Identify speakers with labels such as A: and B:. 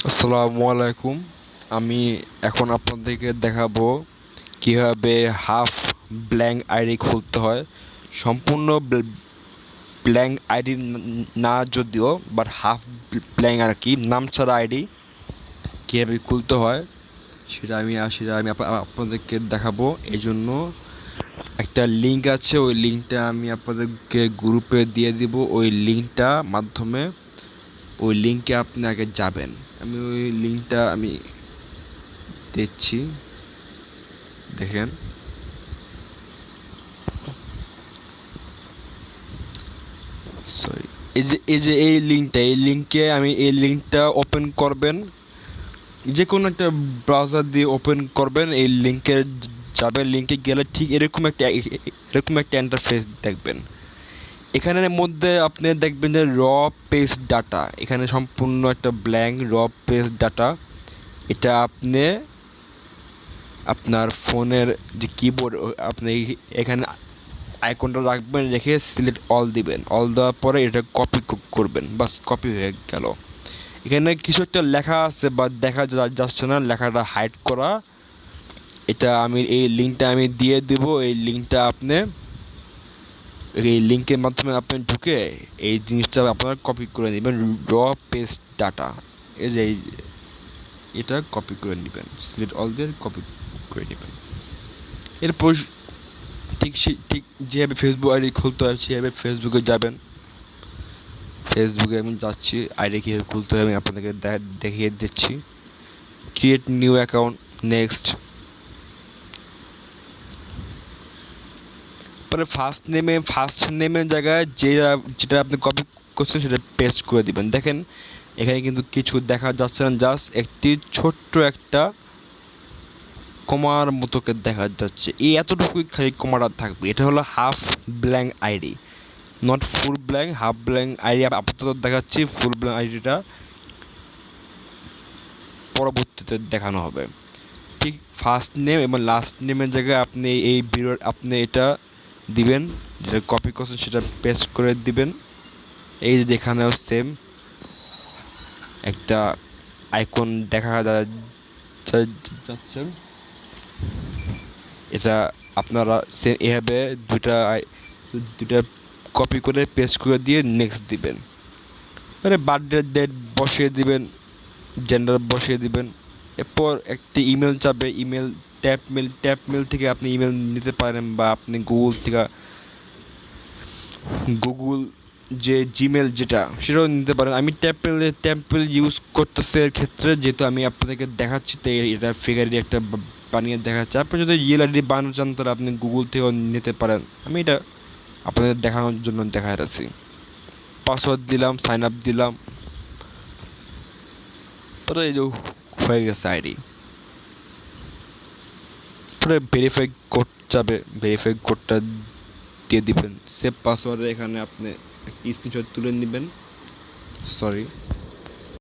A: আসসালামু আলাইকুম। আমি এখন আপনাদেরকে দেখাবো কিভাবে হাফ ব্ল্যাঙ্ক আইডি খুলতে হয়। সম্পূর্ণ ব্ল্যাঙ্ক আইডি না যদিও, বাট হাফ ব্ল্যাঙ্ক আর কি, নাম ছাড়া আইডি কীভাবে খুলতে হয় সেটা আমি আপনাদেরকে দেখাবো। এই জন্য একটা লিঙ্ক আছে, ওই লিঙ্কটা আমি আপনাদেরকে গ্রুপে দিয়ে দিব। ওই লিঙ্কটা মাধ্যমে ওই লিঙ্কে আপনি আগে যাবেন। আমি ওই লিঙ্কটা দিচ্ছি, দেখেন। সরি, এই যে এই লিঙ্কটা ওপেন করবেন, যে কোনো একটা ব্রাউজার দিয়ে ওপেন করবেন। এই লিঙ্কে যাবেন, লিঙ্কে গেলে ঠিক এরকম একটা ইন্টারফেস দেখবেন। এখানের মধ্যে আপনি দেখবেন যে র পেজ ডাটা, এখানে সম্পূর্ণ একটা ব্ল্যাঙ্ক র পেজ ডাটা। এটা আপনি আপনার ফোনের যে কিবোর্ড, আপনি এখানে আইকনটা রাখবেন, রেখে সিলেক্ট অল দিবেন। অল দেওয়ার পরে এটা কপি করবেন, বাস কপি হয়ে গেল। এখানে কিছু একটা লেখা আছে বা দেখা যাচ্ছে না, লেখাটা হাইড করা। এটা এই লিঙ্কটা আমি দিয়ে দেব। এই লিঙ্কের মাধ্যমে আপনি ঢুকে এই জিনিসটা আপনারা কপি করে নেবেন, র পেজ ডাটা। এটা কপি করে নেবেন, সিলেক্ট অল দিয়ে কপি করে নেবেন। এরপর ঠিক যেভাবে ফেসবুক আইডি খুলতে হয় সেভাবে ফেসবুকে যাবেন। ফেসবুকে আমি যাচ্ছি, আইডি কীভাবে খুলতে হয় আমি আপনাদেরকে দেখিয়ে দিচ্ছি। Create new account, next. পরে ফার্স্ট নেমের জায়গায় যেটা আপনি কপি করছেন সেটা পেস্ট করে দিবেন। দেখেন এখানে কিন্তু কিছু দেখা যাচ্ছে না, জাস্ট একটি ছোট্ট একটা কমার মতোকে দেখা যাচ্ছে। এই এতটুকুই খালি কমাটা থাকবে। এটা হলো half blank ID, not full blank, half blank ID আপাতত দেখাচ্ছি। ফুল ব্ল্যাঙ্ক আইডিটা পরবর্তীতে দেখানো হবে। ঠিক ফার্স্ট নেম এবং লাস্ট নেমের জায়গায় আপনি এটা দিবেন, যেটা কপি করছেন সেটা পেস্ট করে দিবেন। এই যে এখানেও সেম একটা আইকন দেখা যাচ্ছে। এটা আপনারা এভাবে দুইটা কপি করে পেস্ট করে দিয়ে নেক্সট দিবেন। মানে বার্থডে ডেট বসিয়ে দিবেন, জেন্ডার বসিয়ে দিবেন। এরপর একটি ইমেল চাবে, ট্যাপ মেল থেকে আপনি ইমেল নিতে পারেন, বা আপনি গুগল যে জিমেল যেটা সেটাও নিতে পারেন। আমি ট্যাপমেল ইউজ করতেছি এর ক্ষেত্রে, যেহেতু আমি আপনাদেরকে দেখাচ্ছি, তো এটা ফিগারি একটা বানিয়ে দেখাচ্ছি। আপনি যদি ইমেল আইডি বানাতে চান তাহলে আপনি গুগল থেকেও নিতে পারেন। আমি এটা আপনাদের দেখানোর জন্য দেখাচ্ছি। পাসওয়ার্ড দিলাম, সাইন আপ দিলাম, পরে এই যে হয়ে গেছে আইডি। পরে ভেরিফাই কোড যাবে, ভেরিফাই কোডটা দিয়ে দিবেন। সেভ পাসওয়ার্ডে এখানে আপনি স্ক্রিনশট তুলে নেবেন। সরি।